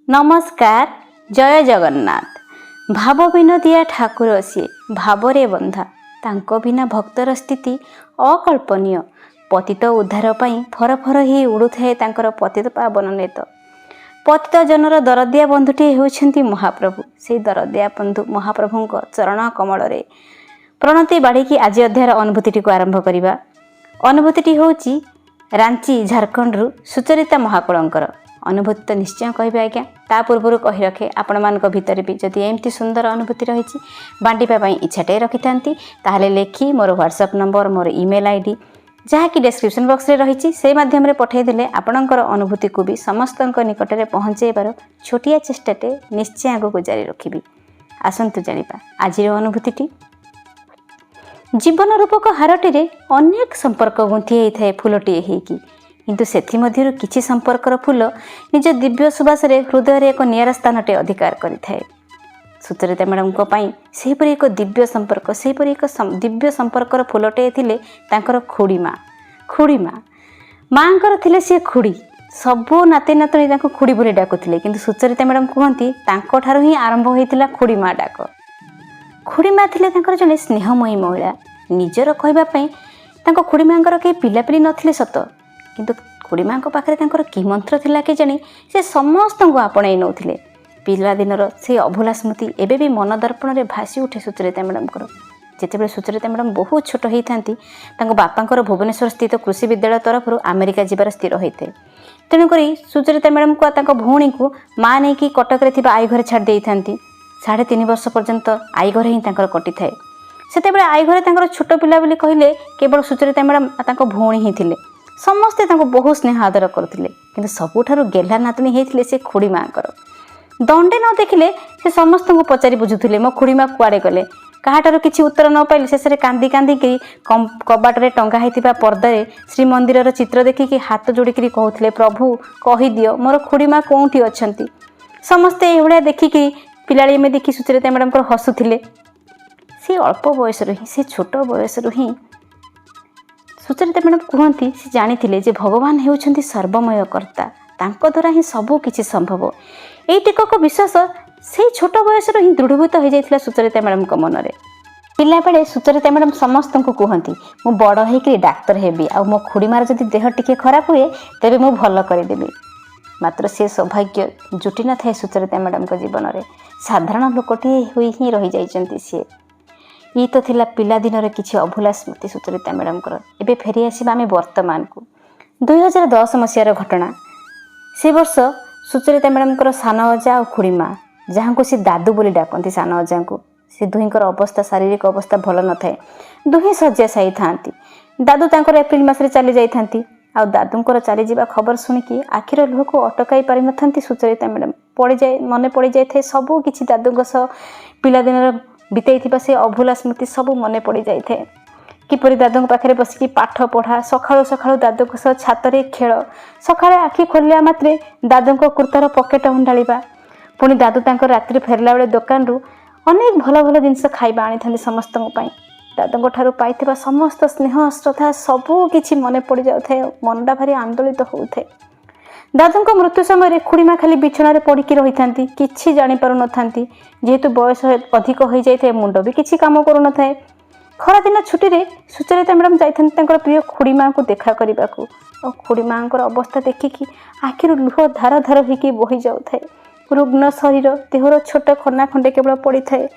नमस्कार जय जगन्नाथ। भाव विनोदिया ठाकुर सी भावरे बंधा तांको बिना भक्तर स्थिति अकल्पनीय। पतित उद्धार पाई फरफर ही उड़ुए तांकर पतित पावन नेत। पतित जनर दरदिया बंधुटी होउछंती महाप्रभु। से दरदिया बंधु महाप्रभु चरण कमल प्रणति बाढ़ी आज अध्यायर अनुभूति को आरंभ करवा। अनुभूति होउची रांची झारखंड रु सुचरिता महाकुलंकर अनुभूति तो निश्चय कहे आज्ञा। ता पूर्व कही रखे आपण मान भितर भी जदि एमती सुंदर अनुभूति रही बांटिबा इच्छाटे रखि ताहले लेखी मोर व्हाट्सएप नंबर मोर ईमेल आईडी जहाँकि डिस्क्रिप्शन बॉक्स रे रही से माध्यम पठेदेले आपणकर अनुभूति को भी समस्त निकट में पहुँचेबार छोटिया चेष्टाटे निश्चय आगक जारी रखी। आसतु जानिबा आज अनुभूति। जीवन रूपक हारटी अनेक संपर्क गुंथि होता है फूलटे होगी किंतु सेथि मध्यरु किछि संपर्कर फूल निज दिव्य सुबास हृदय एक निरा स्थानटे अधिकार करिथाए। सुचरिता मैडम को पाई सेहीपरि एक दिव्य संपर्क सेहीपरि एक दिव्य संपर्कर फूलटे थिले तांकर खुड़ी माँ माँकर थिले सी खुड़ी सबो नाते नातनी तांको खुड़ी बोली डाकुथिले किंतु सुचरिता मैडम कहती तांको ठारु ही आरंभ होइतिला खुड़ी माँ डाक। खुड़ी माँ थिले तांकर जने स्नेहमयी महिला। निजर कहबा पई तांको खुड़ी माँकर के पिलापिली नथिले सत किंतु खुड़ी माँ पाखे कि मंत्र थिला के जानी से समस्त को आपणे नौथिले। पिला दिनर से अभुला स्मृति एबे भी मन दर्पण में भासी उठे सुचरिता मैडम जितेबाला सुचरिता मैडम बहुत छोट होती बापांकर भुवनेश्वर स्थित कृषि विद्यालय तरफ अमेरिका जीवार स्थिर होते। तेणुक सुचरिता मैडम को भौणी को माँ नहीं कटक रे आई घर छाड़ी था। 3.5 वर्ष पर्यंत आई घर ही कटि थाए। से आई घर छोट पिला बोली कहले केवल सुचरिता मैडम भौणी ही थिले। समस्ते बहुत स्नेह आदर करते किंतु सबुठारु गेला नातनी होते से खुड़ी माँ दंडे न देखिले से समस्त को पचारि बुझुले मो खुड़ी माँ कुआड़े गले। काहाठारु किछि उत्तर न पाइले शेष कांदी कांदी कबाट रे टंगा होइतिबा पर्दारे श्रीमंदिर चित्र देखिकी हाथ जोड़िकी कहते प्रभु कहीदियो मोर खुड़ी माँ कौटी अच्छंती। समस्ते एभलिया देखिकी पिलाड़ी में देखी सुचरिता मैडम हसुथिले। से अल्प बयस से छोट बयस ही सुचरिता मैडम कहती से जानी जे भगवान होउछंती सर्वमय कर्ता तांको द्वारा ही सबू किछि संभव। एई टिकक विश्वास से छोट बयस ही दृढ़ीभूत हो जाइथिला सुचरिता मैडम को मन में। पिला बेले सुचरिता मैडम समस्त को कहती मु बड़ होइकरी डाक्तर हेबी आ मो खुड़ीमार जदि देह टिके खराब हुए तेबे मु भल करदेबी। मात्र से सौभाग्य जुटी न थाए सुचरिता मैडम को जीवन में। साधारण लोकटी हुई ही रही जाइछंती सी। ये तो थिला पिला दिनर किछि अभुला स्मृति सुचरिता मैडम एबे फेरी आसीबा आमे वर्तमान को 2010 मसीहार घटना। से वर्ष सुचरिता मैडम सान अजा और खुड़ी माँ जहाँ को सी दादू बोली डाकती सान अजा को से दुहींकर अवस्था शारीरिक अवस्था भल न थाए। दुहें शଯ୍याशायी थांती। दादू तांकर एप्रिल मासरे चली जाइथांती आ दादूंकर चली जावा खबर शुणिकी आखिर लुह को अटकाई पारि नथांती सुचरिता मैडम पड़ जाए मन पड़ जाए सबू किछि दादूंक सह पिला दिनर बिताई से अभुला स्मृति सब मन पड़ जाए। किपरि दादू पाखे बसिकी पाठ पढ़ा सकाळु सकाळु दादू सह छातरे खेल सकाळे आखि खोलिया मात्रे दादू कुर्तार पकेट हुंडाळिबा पुणी दादू तांकर रात्रि फेरला बेले दुकान रु अनेक भल भल जिनस खाइबा आनी थांती समस्त दादू ठारू पाइथिबा समस्त स्नेह श्रद्धा सबू किछि मन पड़ जाए। मनटा भारी आंदोलित होउथे। दादू मृत्यु समय खुड़ी माँ खाली बिछणार पड़िकी रही था कि जानी पार न था जेहेतु बयस अधिक हो जाए मुंड भी किसी कम कर न था। खरा दिन छुट्टी रे सुचरिता मैडम जाइथांती प्रिय खुड़ी माँ को देखा करने को खुड़ी माँ अवस्था देखिकी आखिर लुह धार धार होगी बही जाए। रुग्ण शरीर देहर छोट खना खंडे केवल पड़ी थाए।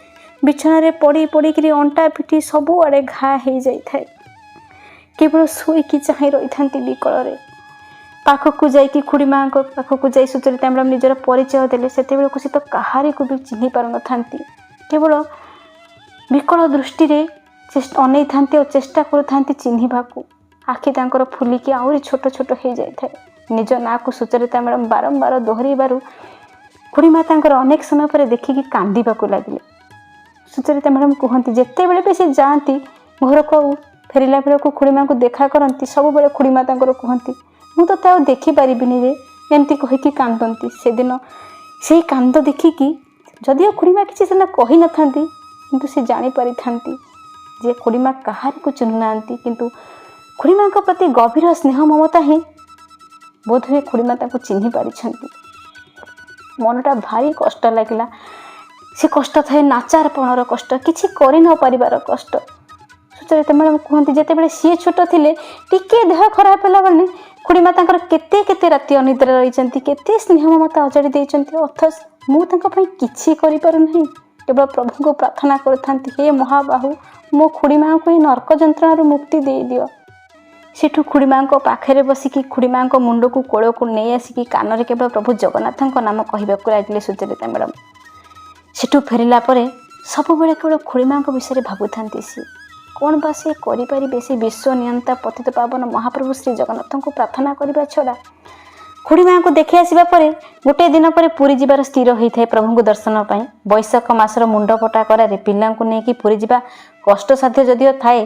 बिछणार पड़ी पड़ी अंटा पिठी सबू आड़े घा हो जाए। केवल शोईकी चाह रही था विकल पाखक जाइकी खुड़ी माँ पाखक जा सुचरिता मैडम निजर परिचय देले से सी तो कहारी को भी चिन्ह पार न था। केवल विकल दृष्टि रे अनै था और चेष्टा कर चिन्हवा को आखि तांकर फुलिकी आहरी छोट छोट हो जाए। निज ना को सुचरिता मैडम बारंबार दोहराइबारु खुड़ी माँ तांकर अनेक समय पर देखिकी कांदिबाकु लागिले। सुचरिता मैडम कहती जेते बेले भी से जाती घर को फेरिला बेले को खुड़ी माँ को देखा करती सब बेले खुड़ी माँ तांकर कहती मु तो ताऊ देखी पारिबिनी रे एमती कहीकि कांदती। से दिन से कांद देखिकी जदिओ खुड़ी माँ किसी सीना कही न थांती किंतु से जानी पारि थांती जे खुड़ी माँ कहारी को चिन्हु नांती किंतु खुड़ी माँ प्रति गभीर स्नेह ममता ही बोध हुए खुड़ी माँ ताको चिन्हि पारिछंती। मनटा भारी कष्ट लगिला। से कष्ट थाए नाचारपणर कष्ट, किसी कर न पारिबार कष्ट। सुचरिता मैडम कहते जिते बड़े सी छोट थे टिके देह खराब है मैंने खुड़ीमा तांकर केते केते राति अनिद्रा रही केते स्नेह ममता अजाड़ी देइचंती, अथच मु तांका पई किछि करि पारु नहीं। केवल प्रभु को प्रार्थना करथांती, हे महाबाहु मो खुड़ीमा को नरक जंत्रणार मुक्ति दे दियो। सेठू खुड़ीमा पाखे बसिकी खुड़ीमा मुंड को कोल को नहीं आसिकी कान केवल प्रभु जगन्नाथ नाम कहवाक लगे सुचरिता मैडम। सेठू फेरला परे सब बेले केवल खुड़ीमा विषय भाबुथांती सी कौन बा सी करें सी विश्व नियंता पतित पावन महाप्रभु श्री जगन्नाथ को प्रार्थना करने छड़ा। खुड़ीमा को देखि आसिबा परे गोटे दिन पर पुरी जीवार स्थिर होता है प्रभु को दर्शन पाई। बैशाख मासर मुंड फटा करारे पिला नहीं पुरी जीवा कष्टसाध्य जदिओ थाए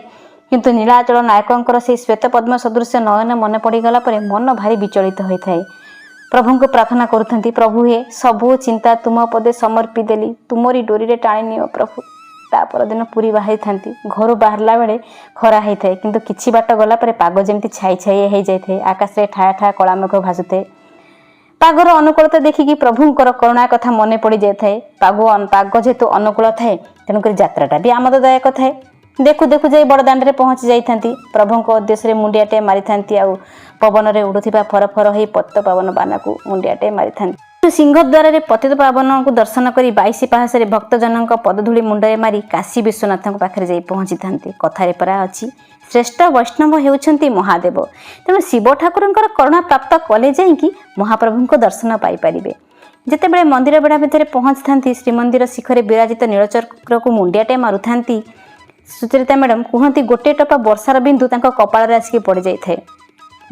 किंतु नीलाचल नायकों से श्वेत पद्म सदृश नयन मन पड़गला मन भारी विचलित होता है। प्रभु को प्रार्थना करुथंती, प्रभु हे सबू चिंता तुम पदे समर्पी देली, तुमरी डोरी रे टाणी नियो प्रभु। तापर दिन पुरी बाहरी थांती। घर बाहरला बेले खरा होता है किंतु किछि बाट गला परे पाग जेमती छाई छाई हो जाए, आकाश रे ठाया ठाया कला मेघ भासुए। पागर अनुकूलता देखिकी प्रभुंकर करुणा कथा मन पड़ जाए। पाग जेहेतु अनुकूल थाए तेणुक यात्राटा भी आमददायक थाए। देखु देखु जाई बड़दाण्ड पहुंची जाती प्रभु उद्देश्य मुंडियाटे मारी था पवन में उड़ुवा फर फर हो पतित पावन बाना को मुंडियाटे मारी था। सिंहद्वार पतित पावन को दर्शन कर 22 पाहस भक्तजन पदधूली मुंडे मारी काशी विश्वनाथ पाखे जा पहुंची था। कथार परा अच्छी श्रेष्ठ वैष्णव होउछंती महादेव, तेणु शिव ठाकुर करुणा प्राप्त कले जाइकी महाप्रभु को दर्शन पाइपर। जिते बड़े मंदिर बेढ़ा भितर पहुंची था श्रीमंदिर शिखर विराजित नीलचक्र को मुंडियाटे मारुता। सुचरिता मैडम कहती गोटे टपा वर्षार बिंदु कपाल आसिक पड़ जाए।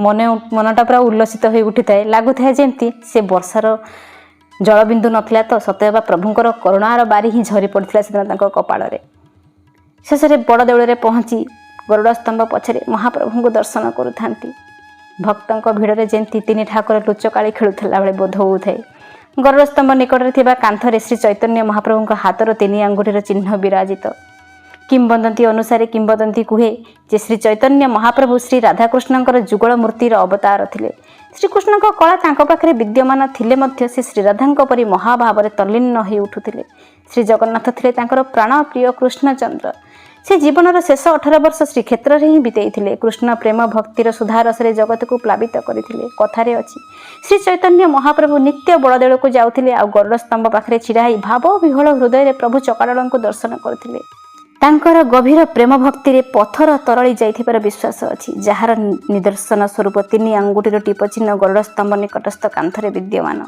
मनटा पूरा उल्लसित हो उठी थाए, लगुए जमी से वर्षार जलबिंदु नथिला तो सतबा प्रभुंर करुणार बारी ही झरी पड़ता से कपाल। शेष बड़ देउल पहुंची गरुड़ स्तंभ पछरे महाप्रभु को दर्शन करुता। भक्तों भिड़े जमी तीन ठाकुर लुचकाड़ी खेलुला बेले बोध होए। गरुड़ स्तंभ निकट में कांथरे श्री चैतन्य महाप्रभु हाथर 3 आंगुठीर चिन्ह विराजित। किंबदंती अनुसार किंबदंती कहे जे श्री चैतन्य महाप्रभु श्री राधाकृष्ण जुगल मूर्तिर अवतार थिले। श्रीकृष्ण कला तांको पाखरे विद्यमान थिले मध्य से श्रीराधा परी महाभाव तल्लीन हो उठुथिले। श्री जगन्नाथ थिले तांकर प्राण प्रिय कृष्णचंद्र। से जीवनर शेष 18 वर्ष श्रीक्षेत्र में ही बिताई। कृष्ण प्रेम भक्तिर सुधारस जगत को प्लावित करथिले। कथारे अछि श्री चैतन्य महाप्रभु नित्य बड़देड़ को जाउथिले आ गरुड़ स्तंभ पाखरे छिड़ा होई भाव विह्वल हृदय प्रभु चकाडोल को दर्शन करथिले। तांकर गभीर प्रेम भक्ति पथर तरली जाइथिबार विश्वास अछि, जार निदर्शन स्वरूप 3 आंगुठीर टीप चिन्ह गरुड़ स्तंभ निकटस्थ कांथरे विद्यमान।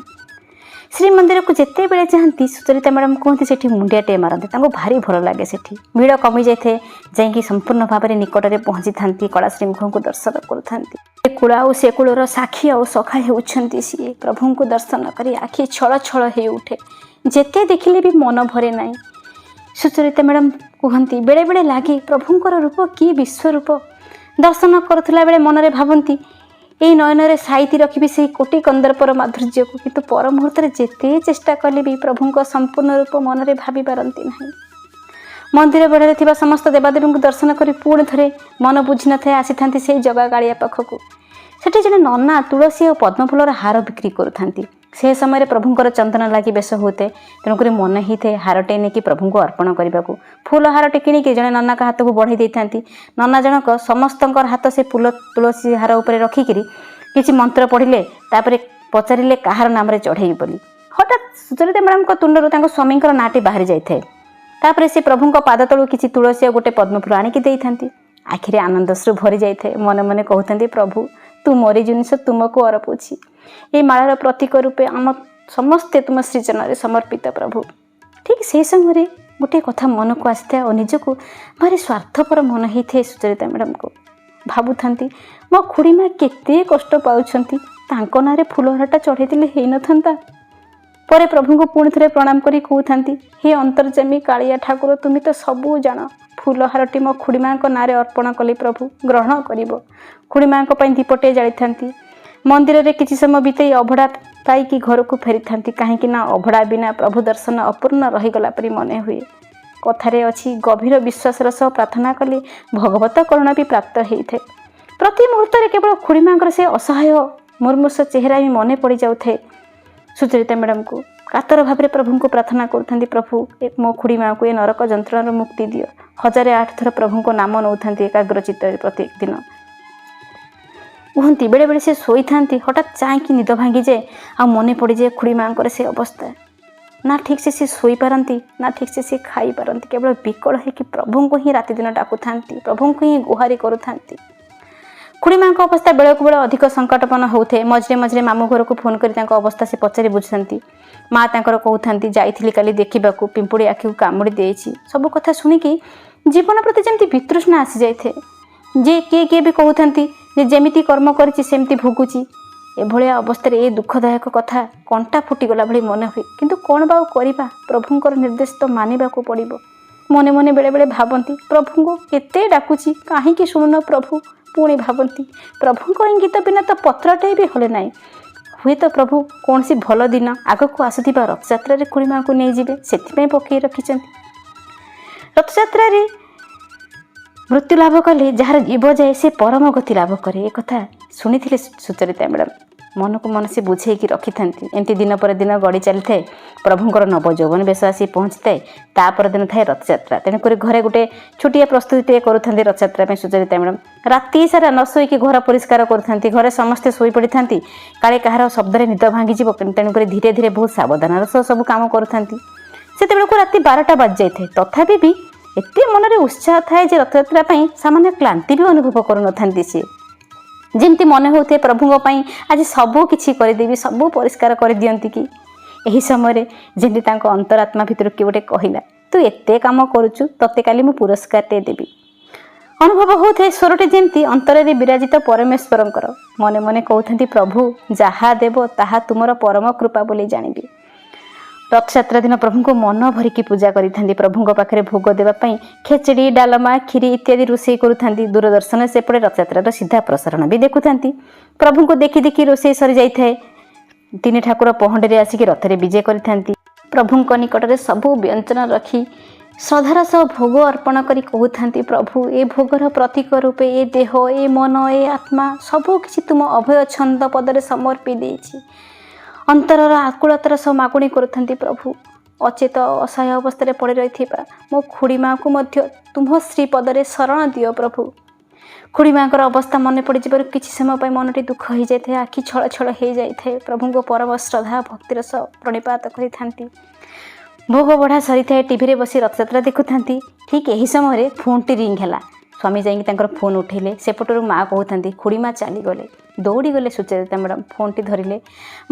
श्रीमंदिर को जिते बेले चाहती सुचरिता मैडम कहती सेठी मुंडियाटे मारती, भारी भल लगे। सेठी भिड़ कमी जाए जाकि संपूर्ण भाव में निकट में पहुंची था कला श्रीमुख को दर्शन कर कूल आ से कूलर साक्षी आ सखा होती सी प्रभु को दर्शन कर आखि छल छल हो उठे, जेते देखिले भी मन भरे ना। सुचरिता मैडम कहती बेले बेले लगे प्रभुंर रूप कि विश्वरूप। दर्शन करुला बेले मनरे भावती यही नयन साइती रखी से कोटि कंदर्पर माधुर्य को, किंतु पर मुहूर्त जेते चेष्टा कले भी प्रभु संपूर्ण रूप मन में भावी पारती ना। मंदिर बेढ़े थी समस्त देवादेवी को दर्शन कर पुणी थे मन बुझी न था आसी था से जगह गाड़िया पाखक। सेठी जड़े नना तुलसी और पद्मफूलर हार बिक्री करुँच। से समय प्रभुंर चंदन लगी बेश होते, तेणुक मन ही थे हारटे नहीं प्रभु को अर्पण करने को। फूल हारटे किणिकी जड़े नना हाथ को बढ़ई दे था। नना जनक समस्त हाथ से फूल तुलसी हार उपर रखिकी किसी मंत्र पढ़िले तापर पचारे कहार नाम चढ़े बोली। हठात सुचरिता मैडम तुंडर स्वामी नाटी बाहरी जाए। तापर से प्रभु पाद तलू किसी तुलसी और गोटे पद्मफूल आणिकी दे था। आखिरे आनंदश्रु भरी जाए। मन मन कहते प्रभु तू मोरी जिनिस तुमको अरपुछि, ये मालार प्रतीक रूपे आम समस्ते तुम सृजन समर्पित प्रभु। ठीक से समय गोटे कथा मन को आसी था और निजक भारी स्वार्थपर मन होता है। सुचरिता मैडम को भावुंट मो खुड़ीमा केते कष्ट पाउछंती, तांको नारे फूलहारटा चढ़े हो न था। पर प्रभु को पुणी थे प्रणाम करी कहते हे अंतर्जामी कालिया ठाकुर तुम तो सबू जान, फूलहारटी मो खुड़ीमा नारे अर्पण कली प्रभु ग्रहण कर। खुड़ीमा दीपटे जाली था। मंदिर रे किसी समय बीते अभड़ा पाई घर को फेरी था, कहीं अभड़ा बिना प्रभु दर्शन अपूर्ण रहीगला परी मन हुए। कथारे अच्छी गभीर विश्वासर सह प्रार्थना कले भगवत करुणा भी प्राप्त होता है। प्रति मुहूर्त केवल खुड़ीमा से असहाय मुर्मुष चेहरा भी मन पड़ जाए सुचरिता मैडम को। କାତର ଭାବରେ ପ୍ରଭୁଙ୍କୁ ପ୍ରାର୍ଥନା କରୁଥାନ୍ତି, ପ୍ରଭୁ ମୋ ଖୁଡ଼ି ମାଆକୁ ଏ ନରକ ଯନ୍ତ୍ରଣାରୁ ମୁକ୍ତି ଦିଅ। 1008 ଥର ପ୍ରଭୁଙ୍କ ନାମ ନେଉଥାନ୍ତି ଏକାଗ୍ର ଚିତ୍ତରେ ପ୍ରତ୍ୟେକ ଦିନ। କୁହନ୍ତି ବେଳେବେଳେ ସେ ଶୋଇଥାନ୍ତି, ହଠାତ୍ ଚାହିଁକି ନିଦ ଭାଙ୍ଗିଯାଏ, ଆଉ ମନେ ପଡ଼ିଯାଏ ଖୁଡ଼ି ମାଆଙ୍କର ସେ ଅବସ୍ଥା। ନା ଠିକ୍ ସେ ଶୋଇପାରନ୍ତି, ନା ଠିକ୍ ସେ ଖାଇପାରନ୍ତି, କେବଳ ବିକଳ ହେଇକି ପ୍ରଭୁଙ୍କୁ ହିଁ ରାତି ଦିନ ଡାକୁଥାନ୍ତି, ପ୍ରଭୁଙ୍କୁ ହିଁ ଗୁହାରି କରୁଥାନ୍ତି। ଖୁଡ଼ି ମାଆଙ୍କ ଅବସ୍ଥା ବେଳକୁ ବେଳ ଅଧିକ ସଙ୍କଟପନ୍ନ ହେଉଥାଏ। ମଝିରେ ମଝିରେ ମାମୁଁ ଘରକୁ ଫୋନ୍ କରି ତାଙ୍କ ଅବସ୍ଥା ସେ ପଚାରି ବୁଝିଥାନ୍ତି। ମା ତାଙ୍କର କହୁଥାନ୍ତି, ଯାଇଥିଲି କାଲି ଦେଖିବାକୁ, ପିମ୍ପୁଡ଼ି ଆଖିକୁ କାମୁଡ଼ି ଦେଇଛି। ସବୁ କଥା ଶୁଣିକି ଜୀବନ ପ୍ରତି ଯେମିତି ବିତୃଷ୍ଣା ଆସିଯାଇଥାଏ। ଯେ କିଏ ବି କହୁଥାନ୍ତି ଯେ ଯେମିତି କର୍ମ କରିଛି ସେମିତି ଭୋଗୁଛି। ଏଭଳିଆ ଅବସ୍ଥାରେ ଏ ଦୁଃଖଦାୟକ କଥା କଣ୍ଟା ଫୁଟିଗଲା ଭଳି ମନେ ହୁଏ। କିନ୍ତୁ କ'ଣ ବା ଆଉ କରିବା, ପ୍ରଭୁଙ୍କର ନିର୍ଦ୍ଦେଶ ତ ମାନିବାକୁ ପଡ଼ିବ। ମନେ ମନେ ବେଳେବେଳେ ଭାବନ୍ତି, ପ୍ରଭୁଙ୍କୁ କେତେ ଡାକୁଛି, କାହିଁକି ଶୁଣୁନ ପ୍ରଭୁ। ପୁଣି ଭାବନ୍ତି, ପ୍ରଭୁଙ୍କ ଇଙ୍ଗିତ ବିନା ତ ପତ୍ରଟେ ବି ହଲେ ନାହିଁ। ହୁଏତ ପ୍ରଭୁ କୌଣସି ଭଲ ଦିନ ଆଗକୁ ଆସୁଥିବା ରଥଯାତ୍ରାରେ ଖୁଡ଼ି ମାଆଙ୍କୁ ନେଇଯିବେ, ସେଥିପାଇଁ ପକାଇ ରଖିଛନ୍ତି। ରଥଯାତ୍ରାରେ ମୃତ୍ୟୁ ଲାଭ କଲେ ଯାହାର ଜୀବ ଯାଏ ସେ ପରମ ଗତି ଲାଭ କରେ। ଏ କଥା ଶୁଣିଥିଲେ ସୁଚରିତା ମ୍ୟାଡ଼ାମ୍। ମନକୁ ମନ ସେ ବୁଝେଇକି ରଖିଥାନ୍ତି। ଏମିତି ଦିନ ପରେ ଦିନ ଗଡ଼ି ଚାଲିଥାଏ। ପ୍ରଭୁଙ୍କର ନବ ଯୌବନ ବେଶ ଆସି ପହଞ୍ଚିଥାଏ। ତା ପରଦିନ ଥାଏ ରଥଯାତ୍ରା। ତେଣୁକରି ଘରେ ଗୋଟେ ଛୋଟିଆ ପ୍ରସ୍ତୁତିଟିଏ କରୁଥାନ୍ତି ରଥଯାତ୍ରା ପାଇଁ ସୁଚରିତା ମ୍ୟାଡ଼ାମ୍। ରାତି ସାରା ନ ଶୋଇକି ଘର ପରିଷ୍କାର କରୁଥାନ୍ତି। ଘରେ ସମସ୍ତେ ଶୋଇପଡ଼ିଥାନ୍ତି, କାଳେ କାହାର ଶବ୍ଦରେ ନିଦ ଭାଙ୍ଗିଯିବ। ତେଣୁକରି ଧୀରେ ଧୀରେ ବହୁତ ସାବଧାନର ସହ ସବୁ କାମ କରୁଥାନ୍ତି। ସେତେବେଳକୁ ରାତି 12ଟା ବାଜିଯାଇଥାଏ। ତଥାପି ବି ଏତେ ମନରେ ଉତ୍ସାହ ଥାଏ ଯେ ରଥଯାତ୍ରା ପାଇଁ ସାମାନ୍ୟ କ୍ଳାନ୍ତି ବି ଅନୁଭବ କରୁନଥାନ୍ତି ସିଏ। ଯେମିତି ମନେ ହେଉଥାଏ ପ୍ରଭୁଙ୍କ ପାଇଁ ଆଜି ସବୁ କିଛି କରିଦେବି, ସବୁ ପରିଷ୍କାର କରିଦିଅନ୍ତି କି। ଏହି ସମୟରେ ଯେମିତି ତାଙ୍କ ଅନ୍ତରାତ୍ମା ଭିତରୁ କିଏ ଗୋଟେ କହିଲା, ତୁ ଏତେ କାମ କରୁଛୁ, ତତେ କାଲି ମୁଁ ପୁରସ୍କାରଟେ ଦେବି। ଅନୁଭବ ହେଉଥାଏ ସ୍ୱରଟି ଯେମିତି ଅନ୍ତରରେ ବିରାଜିତ ପରମେଶ୍ୱରଙ୍କର। ମନେ ମନେ କହୁଥାନ୍ତି, ପ୍ରଭୁ ଯାହା ଦେବ ତାହା ତୁମର ପରମ କୃପା ବୋଲି ଜାଣିବି। ରଥଯାତ୍ରା ଦିନ ପ୍ରଭୁଙ୍କୁ ମନ ଭରିକି ପୂଜା କରିଥାନ୍ତି। ପ୍ରଭୁଙ୍କ ପାଖରେ ଭୋଗ ଦେବା ପାଇଁ ଖେଚେଡ଼ି, ଡାଲମା, କ୍ଷୀରି ଇତ୍ୟାଦି ରୋଷେଇ କରୁଥାନ୍ତି। ଦୂରଦର୍ଶନ ସେପଟେ ରଥଯାତ୍ରାର ସିଧା ପ୍ରସାରଣ ବି ଦେଖୁଥାନ୍ତି। ପ୍ରଭୁଙ୍କୁ ଦେଖି ଦେଖି ରୋଷେଇ ସରିଯାଇଥାଏ। 3 ଠାକୁର ପହଣ୍ଡିରେ ଆସିକି ରଥରେ ବିଜେ କରିଥାନ୍ତି। ପ୍ରଭୁଙ୍କ ନିକଟରେ ସବୁ ବ୍ୟଞ୍ଜନ ରଖି ଶ୍ରଦ୍ଧାର ସହ ଭୋଗ ଅର୍ପଣ କରି କହୁଥାନ୍ତି, ପ୍ରଭୁ ଏ ଭୋଗର ପ୍ରତୀକ ରୂପେ ଏ ଦେହ, ଏ ମନ, ଏ ଆତ୍ମା ସବୁ କିଛି ତୁମ ଅଭୟ ଛନ୍ଦ ପଦରେ ସମର୍ପି ଦେଇଛି। ଅନ୍ତରର ଆକୁଳତାର ସହ ମାଗୁଣି କରୁଥାନ୍ତି, ପ୍ରଭୁ ଅଚେତ ଅସହାୟ ଅବସ୍ଥାରେ ପଡ଼ି ରହିଥିବା ମୋ ଖୁଡ଼ି ମାଆକୁ ମଧ୍ୟ ତୁମ ଶ୍ରୀପଦରେ ଶରଣ ଦିଅ ପ୍ରଭୁ। ଖୁଡ଼ି ମାଆଙ୍କର ଅବସ୍ଥା ମନେ ପଡ଼ିଯିବାରୁ କିଛି ସମୟ ପାଇଁ ମନଟି ଦୁଃଖ ହୋଇଯାଇଥାଏ, ଆଖି ଛଳ ଛଳ ହୋଇଯାଇଥାଏ। ପ୍ରଭୁଙ୍କୁ ପରମ ଶ୍ରଦ୍ଧା ଭକ୍ତିର ସହ ପ୍ରଣିପାତ କରିଥାନ୍ତି। ଭୋଗ ବଢ଼ା ସରିଥାଏ। ଟିଭିରେ ବସି ରଥଯାତ୍ରା ଦେଖୁଥାନ୍ତି। ଠିକ୍ ଏହି ସମୟରେ ଫୋନ୍ଟି ରିଙ୍ଗ ହେଲା। ସ୍ୱାମୀ ଯାଇକି ତାଙ୍କର ଫୋନ୍ ଉଠେଇଲେ। ସେପଟରୁ ମା କହୁଥାନ୍ତି, ଖୁଡ଼ି ମା ଚାଲିଗଲେ। ଦୌଡ଼ିଗଲେ ସୁଚରିତା ମ୍ୟାଡ଼ାମ୍, ଫୋନ୍ଟି ଧରିଲେ।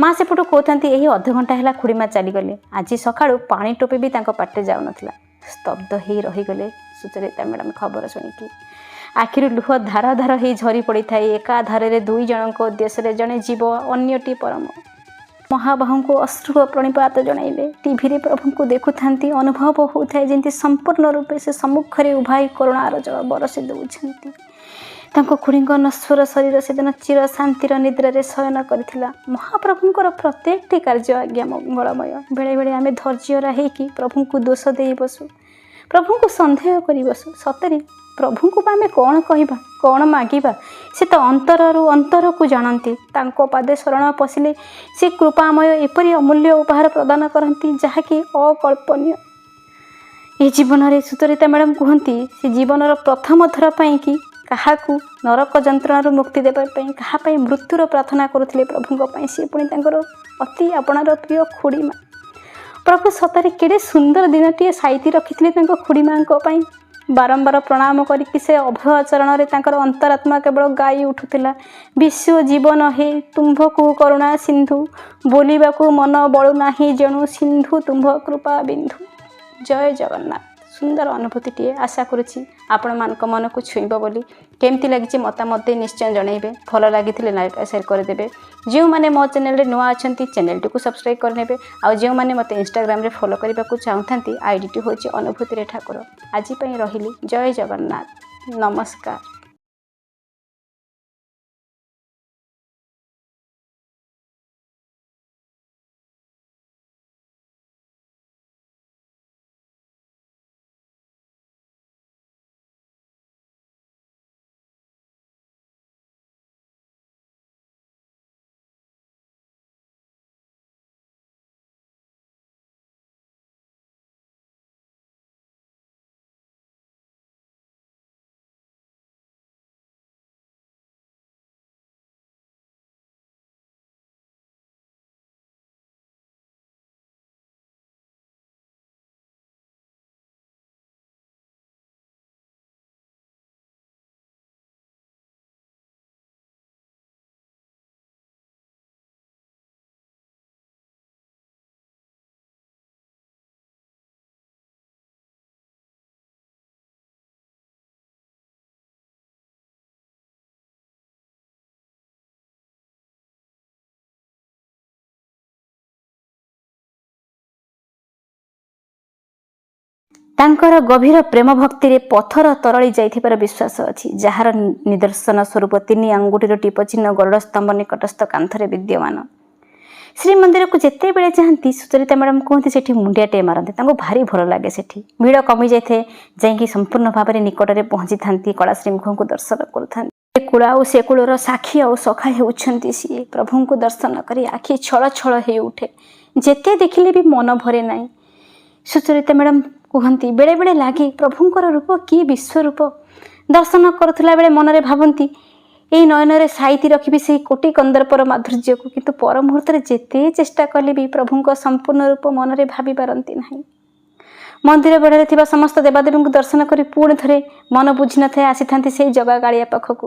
ମା ସେପଟୁ କହୁଥାନ୍ତି, ଏହି ଅଧଘଣ୍ଟା ହେଲା ଖୁଡ଼ି ମା ଚାଲିଗଲେ। ଆଜି ସକାଳୁ ପାଣି ଟୋପେ ବି ତାଙ୍କ ପାଟିରେ ଯାଉନଥିଲା। ସ୍ତବ୍ଧ ହେଇ ରହିଗଲେ ସୁଚରିତା ମ୍ୟାଡ଼ାମ୍ ଖବର ଶୁଣିକି। ଆଖିରୁ ଲୁହ ଧାର ଧାର ହେଇ ଝରି ପଡ଼ିଥାଏ। ଏକା ଧାରରେ 2 ଜଣଙ୍କ ଉଦ୍ଦେଶ୍ୟରେ, ଜଣେ ଜୀବ, ଅନ୍ୟଟି ପରମ। ମହାବାହୁଙ୍କୁ ଅଶ୍ରୁ ପ୍ରଣିପାତ ଜଣାଇଲେ। ଟିଭିରେ ପ୍ରଭୁଙ୍କୁ ଦେଖୁଥାନ୍ତି। ଅନୁଭବ ହେଉଥାଏ ଯେମିତି ସମ୍ପୂର୍ଣ୍ଣ ରୂପେ ସେ ସମ୍ମୁଖରେ ଉଭାଇ କରୁଣାର ଜଳ ବରସି ଦେଉଛନ୍ତି। ତାଙ୍କ ଖୁଡ଼ିଙ୍କ ନଶ୍ୱର ଶରୀର ସେଦିନ ଚିର ଶାନ୍ତିର ନିଦ୍ରାରେ ଶୟନ କରିଥିଲା। ମହାପ୍ରଭୁଙ୍କର ପ୍ରତ୍ୟେକଟି କାର୍ଯ୍ୟ ଆଜ୍ଞା ମଙ୍ଗଳମୟ। ବେଳେବେଳେ ଆମେ ଧୈର୍ଯ୍ୟରା ହେଇକି ପ୍ରଭୁଙ୍କୁ ଦୋଷ ଦେଇ ବସୁ, ପ୍ରଭୁଙ୍କୁ ସନ୍ଦେହ କରି ବସୁ। ସତରେ ପ୍ରଭୁଙ୍କୁ ବା ଆମେ କ'ଣ କହିବା, କ'ଣ ମାଗିବା? ସେ ତ ଅନ୍ତରରୁ ଅନ୍ତରକୁ ଜାଣନ୍ତି। ତାଙ୍କ ପାଦେ ଶରଣ ପଶିଲେ ସେ କୃପାମୟ ଏପରି ଅମୂଲ୍ୟ ଉପହାର ପ୍ରଦାନ କରନ୍ତି ଯାହାକି ଅକଳ୍ପନୀୟ। ଏ ଜୀବନରେ ସୁଚରିତା ମ୍ୟାଡ଼ାମ୍ କୁହନ୍ତି, ସେ ଜୀବନର ପ୍ରଥମ ଥର ପାଇଁ କି କାହାକୁ ନରକ ଯନ୍ତ୍ରଣାରୁ ମୁକ୍ତି ଦେବା ପାଇଁ, କାହା ପାଇଁ ମୃତ୍ୟୁର ପ୍ରାର୍ଥନା କରୁଥିଲେ ପ୍ରଭୁଙ୍କ ପାଇଁ, ସେ ପୁଣି ତାଙ୍କର ଅତି ଆପଣାର ପ୍ରିୟ ଖୁଡ଼ି ମା। ପ୍ରଭୁ ସତରେ କେଡ଼େ ସୁନ୍ଦର ଦିନଟିଏ ସାଇତି ରଖିଥିଲେ ତାଙ୍କ ଖୁଡ଼ି ମାଙ୍କ ପାଇଁ। ବାରମ୍ବାର ପ୍ରଣାମ କରିକି ସେ ଅଭୟ ଚରଣରେ ତାଙ୍କର ଅନ୍ତରାତ୍ମା କେବଳ ଗାଇ ଉଠୁଥିଲା, ବିଶ୍ୱ ଜୀବନ ହେ ତୁମ୍ଭକୁ କରୁଣା ସିନ୍ଧୁ, ବୋଲିବାକୁ ମନ ବଳୁ ନାହିଁ ଜଣୁ ସିନ୍ଧୁ ତୁମ୍ଭ କୃପା ବିନ୍ଧୁ। ଜୟ ଜଗନ୍ନାଥ। ସୁନ୍ଦର ଅନୁଭୂତିଟିଏ, ଆଶା କରୁଛି ଆପଣମାନଙ୍କ ମନକୁ ଛୁଇଁବ ବୋଲି। କେମିତି ଲାଗିଛି ମତାମତ ଦେଇ ନିଶ୍ଚୟ ଜଣାଇବେ। ଭଲ ଲାଗିଥିଲେ ଲାଇକ୍ ସେୟାର କରିଦେବେ। ଯେଉଁମାନେ ମୋ ଚ୍ୟାନେଲରେ ନୂଆ ଅଛନ୍ତି ଚ୍ୟାନେଲଟିକୁ ସବସ୍କ୍ରାଇବ୍ କରିନେବେ। ଆଉ ଯେଉଁମାନେ ମୋତେ ଇନଷ୍ଟାଗ୍ରାମରେ ଫଲୋ କରିବାକୁ ଚାହୁଁଥାନ୍ତି, ଆଇଡ଼ିଟି ହେଉଛି ଅନୁଭୂତିରେ ଠାକୁର। ଆଜି ପାଇଁ ରହିଲି। ଜୟ ଜଗନ୍ନାଥ। ନମସ୍କାର। ତାଙ୍କର ଗଭୀର ପ୍ରେମ ଭକ୍ତିରେ ପଥର ତରଳି ଯାଇଥିବାର ବିଶ୍ୱାସ ଅଛି, ଯାହାର ନିଦର୍ଶନ ସ୍ୱରୂପ 3 ଆଙ୍ଗୁଠିର ଟିପ ଚିହ୍ନ ଗରୁଡ଼ ସ୍ତମ୍ଭ ନିକଟସ୍ଥ କାନ୍ଥରେ ବିଦ୍ୟମାନ। ଶ୍ରୀମନ୍ଦିରକୁ ଯେତେବେଳେ ଯାଆନ୍ତି ସୁଚରିତା ମ୍ୟାଡ଼ାମ୍ କୁହନ୍ତି ସେଠି ମୁଣ୍ଡିଆଟିଏ ମାରନ୍ତି, ତାଙ୍କୁ ଭାରି ଭଲ ଲାଗେ। ସେଠି ଭିଡ଼ କମିଯାଇଥାଏ, ଯାଇକି ସମ୍ପୂର୍ଣ୍ଣ ଭାବରେ ନିକଟରେ ପହଞ୍ଚିଥାନ୍ତି, କଳା ଶ୍ରୀମୁଖଙ୍କୁ ଦର୍ଶନ କରୁଥାନ୍ତି। ଏ କୂଳ ଆଉ ସେ କୂଳର ସାକ୍ଷୀ ଆଉ ସଖା ହେଉଛନ୍ତି ସିଏ। ପ୍ରଭୁଙ୍କୁ ଦର୍ଶନ କରି ଆଖି ଛଳ ଛଳ ହେଇ ଉଠେ, ଯେତେ ଦେଖିଲେ ବି ମନ ଭରେ ନାହିଁ। ସୁଚରିତା ମ୍ୟାଡ଼ାମ୍ କୁହନ୍ତି ବେଳେବେଳେ ଲାଗେ ପ୍ରଭୁଙ୍କର ରୂପ କି ବିଶ୍ୱରୂପ। ଦର୍ଶନ କରୁଥିଲା ବେଳେ ମନରେ ଭାବନ୍ତି ଏଇ ନୟନରେ ସାଇତି ରଖିବି ସେହି କୋଟି କନ୍ଦର୍ପର ମାଧୁର୍ଯ୍ୟକୁ, କିନ୍ତୁ ପର ମୁହୂର୍ତ୍ତରେ ଯେତେ ଚେଷ୍ଟା କଲେ ବି ପ୍ରଭୁଙ୍କ ସମ୍ପୂର୍ଣ୍ଣ ରୂପ ମନରେ ଭାବି ପାରନ୍ତି ନାହିଁ। ମନ୍ଦିର ବେଢ଼ାରେ ଥିବା ସମସ୍ତ ଦେବାଦେବୀଙ୍କୁ ଦର୍ଶନ କରି ପୁଣି ଥରେ ମନ ବୁଝି ନଥାଏ, ଆସିଥାନ୍ତି ସେଇ ଜଗା କାଳିଆ ପାଖକୁ।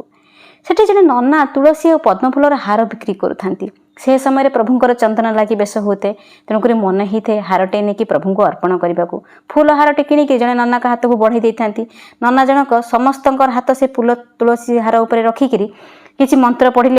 ସେଠି ଜଣେ ନନା ତୁଳସୀ ଆଉ ପଦ୍ମଫୁଲର ହାର ବିକ୍ରି କରୁଥାନ୍ତି। ସେ ସମୟରେ ପ୍ରଭୁଙ୍କର ଚନ୍ଦନ ଲାଗି ବେଶ ହେଉଥାଏ, ତେଣୁକରି ମନ ହେଇଥାଏ ହାରଟେ ନେଇକି ପ୍ରଭୁଙ୍କୁ ଅର୍ପଣ କରିବାକୁ। ଫୁଲ ହାରଟେ କିଣିକି ଜଣେ ନନାଙ୍କ ହାତକୁ ବଢ଼େଇ ଦେଇଥାନ୍ତି। ନନା ଜଣକ ସମସ୍ତଙ୍କର ହାତ ସେ ଫୁଲ ତୁଳସୀ ହାର ଉପରେ ରଖିକିରି କିଛି ମନ୍ତ୍ର ପଢ଼ିଲେ